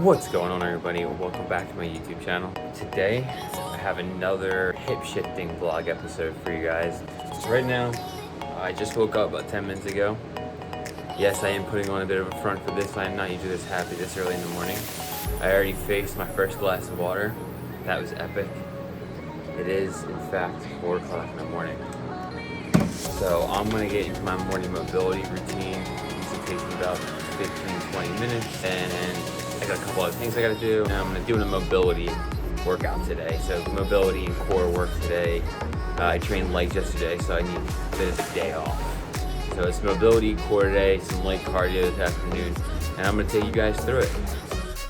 What's going on, everybody? Welcome back to my YouTube channel. Today I have another hip shifting vlog episode for you guys. Right now I just woke up about 10 minutes ago. Yes, I am putting on a bit of a front for this. I am not usually this happy this early in the morning. I already faced my first glass of water. That was epic. It is in fact 4 o'clock in the morning. So I'm gonna get into my morning mobility routine. It takes me about 15-20 minutes, and I got a couple other things I gotta do. And I'm gonna do a mobility workout today. So mobility and core work today. I trained legs yesterday, so I need a bit of a day off. So it's mobility, core today, some light cardio this afternoon, and I'm gonna take you guys through it.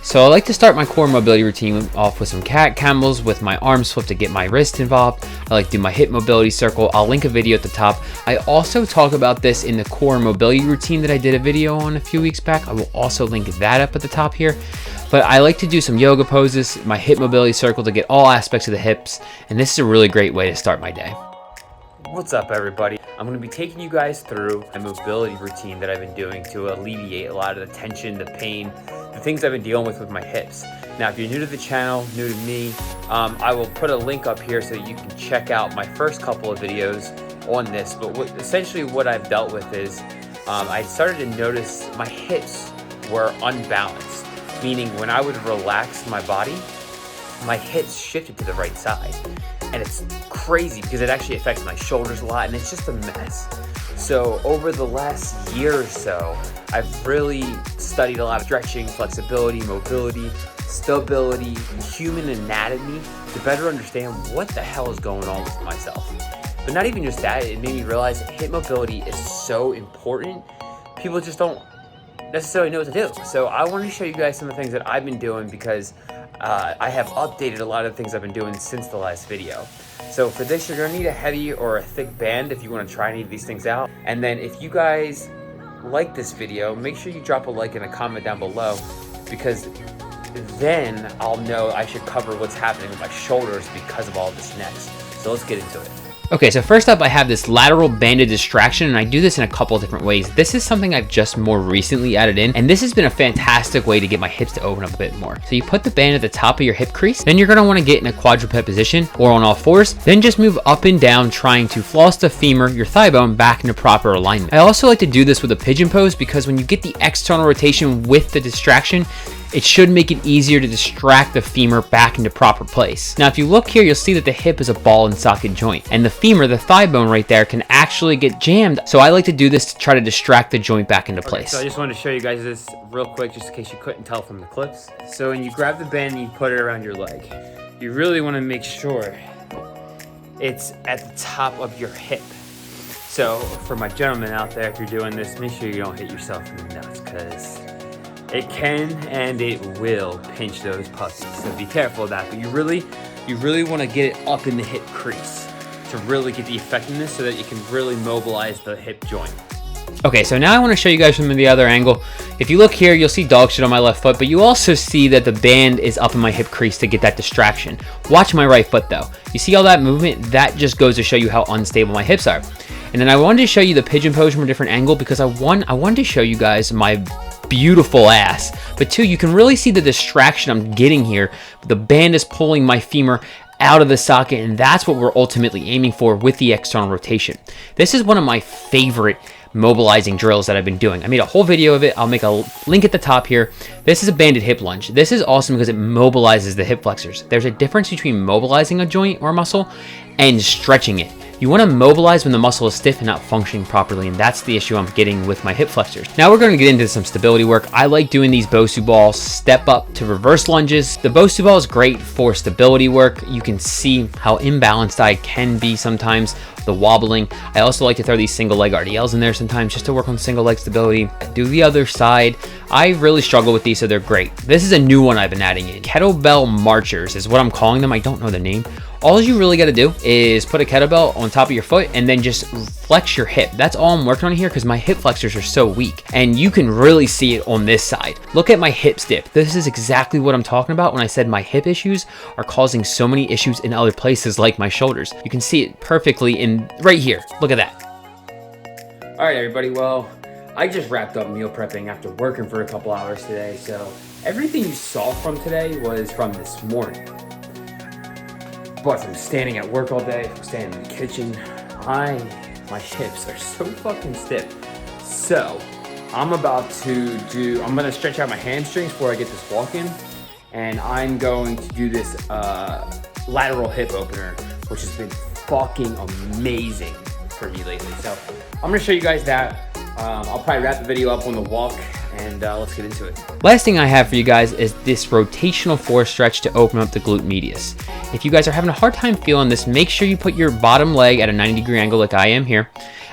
So I like to start my core mobility routine off with some cat camels with my arms flipped to get my wrist involved. I like to do my hip mobility circle. I'll link a video at the top. I also talk about this in the core mobility routine that I did a video on a few weeks back. I will also link that up at the top here. But I like to do some yoga poses, my hip mobility circle to get all aspects of the hips. And this is a really great way to start my day. What's up, everybody? I'm going to be taking you guys through a mobility routine that I've been doing to alleviate a lot of the tension, the pain, the things I've been dealing with my hips. Now, if you're new to the channel, new to me, I will put a link up here so you can check out my first couple of videos on this. But essentially what I've dealt with is I started to notice my hips were unbalanced, meaning when I would relax my body, my hips shifted to the right side. And it's crazy because it actually affects my shoulders a lot, and it's just a mess. So over the last year or so, I've really studied a lot of stretching, flexibility, mobility, stability, human anatomy to better understand what the hell is going on with myself. But not even just that, it made me realize that hip mobility is so important. People just don't necessarily know what to do. So I wanted to show you guys some of the things that I've been doing because I have updated a lot of things I've been doing since the last video. So for this, you're gonna need a heavy or a thick band if you wanna try any of these things out. And then if you guys like this video, make sure you drop a like and a comment down below, because then I'll know I should cover what's happening with my shoulders because of all this next. So let's get into it. Okay, so first up I have this lateral banded distraction, and I do this in a couple of different ways. This is something I've just more recently added in, and this has been a fantastic way to get my hips to open up a bit more. So you put the band at the top of your hip crease, then you're gonna wanna get in a quadruped position or on all fours, then just move up and down trying to floss the femur, your thigh bone, back into proper alignment. I also like to do this with a pigeon pose because when you get the external rotation with the distraction, it should make it easier to distract the femur back into proper place. Now, if you look here, you'll see that the hip is a ball and socket joint, and the femur, the thigh bone right there, can actually get jammed. So I like to do this to try to distract the joint back into place. So I just wanted to show you guys this real quick, just in case you couldn't tell from the clips. So when you grab the band and you put it around your leg, you really want to make sure it's at the top of your hip. So for my gentlemen out there, if you're doing this, make sure you don't hit yourself in the nuts, because it can and it will pinch those puppies. So be careful of that. But you really want to get it up in the hip crease to really get the effectiveness so that you can really mobilize the hip joint. Okay, so now I want to show you guys from the other angle. If you look here, you'll see dog shit on my left foot, but you also see that the band is up in my hip crease to get that distraction. Watch my right foot though. You see all that movement? That just goes to show you how unstable my hips are. And then I wanted to show you the pigeon pose from a different angle because I wanted to show you guys my beautiful ass. But two, you can really see the distraction I'm getting here. The band is pulling my femur out of the socket, and that's what we're ultimately aiming for with the external rotation. This is one of my favorite mobilizing drills that I've been doing. I made a whole video of it. I'll make a link at the top here. This is a banded hip lunge. This is awesome because it mobilizes the hip flexors. There's a difference between mobilizing a joint or muscle and stretching it. You want to mobilize when the muscle is stiff and not functioning properly, and that's the issue I'm getting with my hip flexors. Now we're going to get into some stability work. I like doing these Bosu balls, step up to reverse lunges. The Bosu ball is great for stability work. You can see how imbalanced I can be sometimes, the wobbling. I also like to throw these single leg RDLs in there sometimes just to work on single leg stability. Do the other side. I really struggle with these, so they're great. This is a new one I've been adding in. Kettlebell marchers is what I'm calling them. I don't know the name. All you really got to do is put a kettlebell on top of your foot and then just flex your hip. That's all I'm working on here because my hip flexors are so weak, and you can really see it on this side. Look at my hips dip. This is exactly what I'm talking about when I said my hip issues are causing so many issues in other places like my shoulders. You can see it perfectly in right here. Look at that. All right, everybody. Well, I just wrapped up meal prepping after working for a couple hours today, so everything you saw from today was from this morning. But from standing at work all day, from standing in the kitchen, my hips are so fucking stiff. So I'm gonna stretch out my hamstrings before I get this walk in, and I'm going to do this lateral hip opener, which has been fucking amazing for me lately. So I'm gonna show you guys that. I'll probably wrap the video up on the walk, and let's get into it. Last thing I have for you guys is this rotational force stretch to open up the glute medius. If you guys are having a hard time feeling this, make sure you put your bottom leg at a 90-degree angle like I am here.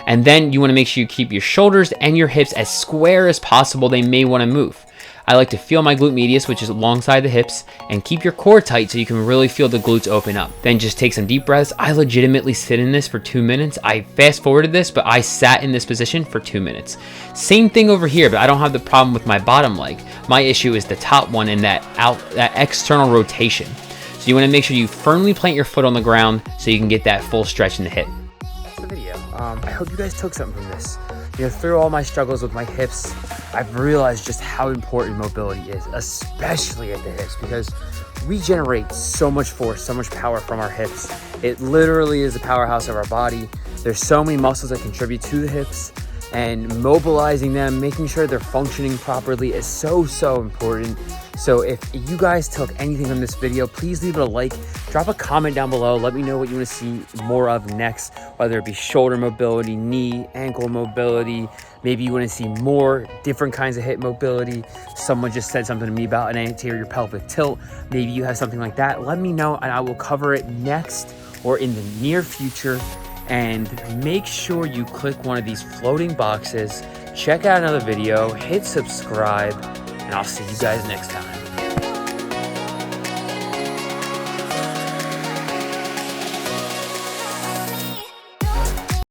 And then you want to make sure you keep your shoulders and your hips as square as possible. They may want to move. I like to feel my glute medius, which is alongside the hips, and keep your core tight so you can really feel the glutes open up. Then just take some deep breaths. I legitimately sit in this for 2 minutes. I fast forwarded this, but I sat in this position for 2 minutes. Same thing over here, but I don't have the problem with my bottom leg. My issue is the top one and that external rotation. So you want to make sure you firmly plant your foot on the ground so you can get that full stretch in the hip. That's the video. I hope you guys took something from this. You know, through all my struggles with my hips, I've realized just how important mobility is, especially at the hips, because we generate so much force, so much power from our hips. It literally is the powerhouse of our body. There's so many muscles that contribute to the hips, and mobilizing them, making sure they're functioning properly is so important. So if you guys took anything from this video, please leave it a like, drop a comment down below, let me know what you want to see more of next, whether it be shoulder mobility, knee, ankle mobility, maybe you want to see more different kinds of hip mobility. Someone just said something to me about an anterior pelvic tilt. Maybe you have something like that. Let me know and I will cover it next or in the near future. And make sure you click one of these floating boxes, check out another video, hit subscribe, and I'll see you guys next time.